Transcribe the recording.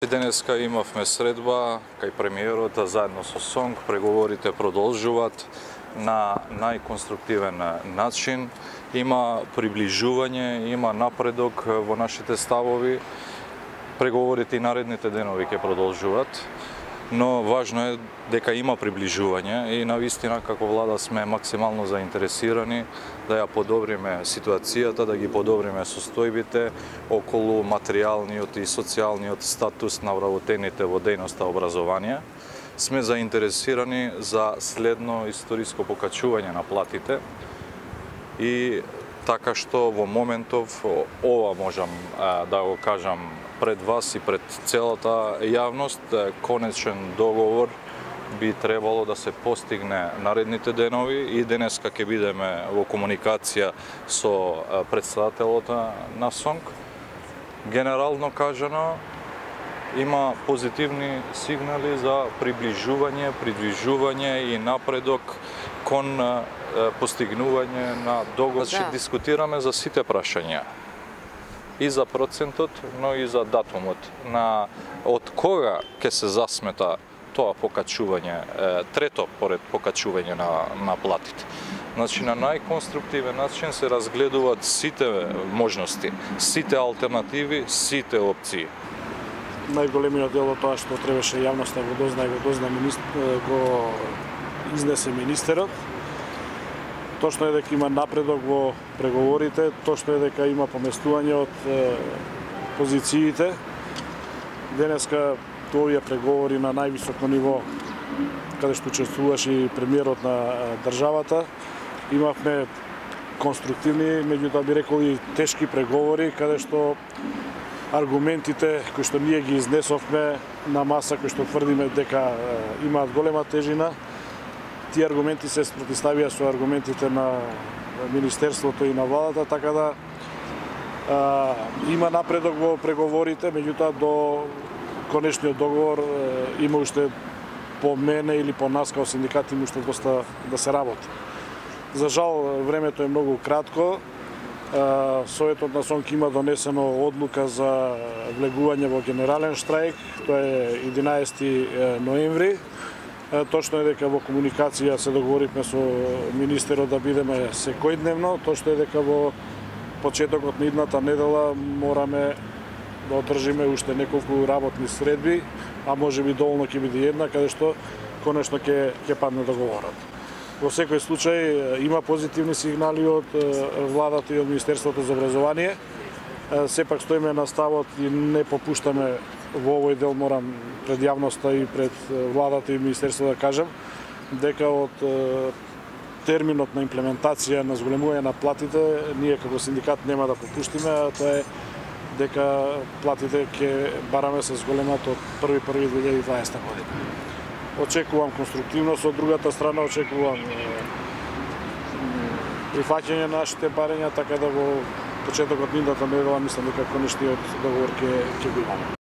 Денеска имавме средба кај премиерот заедно со СОНГ, преговорите продолжуваат на најконструктивен начин. Има приближување, има напредок во нашите ставови. Преговорите и наредните денови ќе продолжуваат, но важно е дека има приближување и навистина како влада сме максимално заинтересирани да ја подобриме ситуацијата, да ги подобриме состојбите околу материјалниот и социјалниот статус на вработените во дејноста образование. Сме заинтересирани за следно историско покачување на платите и така што во моментов ова можам да го кажам пред вас и пред целата јавност, конечен договор би требало да се постигне наредните денови и денеска ќе бидеме во комуникација со претседателот на СОНГ. Генерално кажано, има позитивни сигнали за придвижување и напредок кон постигнување на договор. Ќе дискутираме за сите прашања. И за процентот, но и за датумот на од кога ќе се засмета тоа покачување, трето поред покачување на платите. Значи на најконструктивен начин се разгледуваат сите можности, сите алтернативи, сите опции. Најголемиот дел од тоа што требаше јавноста го дозна го изнесе министерот. Точно е дека има напредок во преговорите, точно е дека има поместување од позициите. Денеска овие преговори на највисоко ниво, каде што учествуваше и премиерот на државата, имавме конструктивни, меѓутоа би рекол и тешки преговори, каде што аргументите кои што ние ги изнесовме на маса, кои што тврдиме дека имаат голема тежина, тие аргументи се спротивставија со аргументите на Министерството и на владата, така да има напредок во преговорите, меѓутоа до конечниот договор има уште по мене или по нас као синдикати има уште доста да се работи. За жал, времето е многу кратко. Советот на СОНГ има донесено одлука за влегување во генерален штрајк, тоа е 11 ноември. Точно е дека во комуникација се договоривме со министерот да бидеме секојдневно, точно е дека во почетокот на идната недела мораме да одржиме уште неколку работни средби, а можеби доволно ќе биде една, каде што конечно ќе падне договорот. Во секој случај има позитивни сигнали од владата и од Министерството за образование. Сепак стоиме на ставот и не попуштаме во овој дел, морам пред јавноста и пред владата и Министерството да кажам, дека од терминот на имплементација на зголемување на платите, ние како синдикат нема да попуштиме, а тоа е дека платите ќе бараме се зголемат од 1.1.2020 година. Очекувам конструктивност од другата страна, очекувам прифаќање на нашите барања, така да во почетокот на идната недела мислам дека конечниот договор ќе го имаме.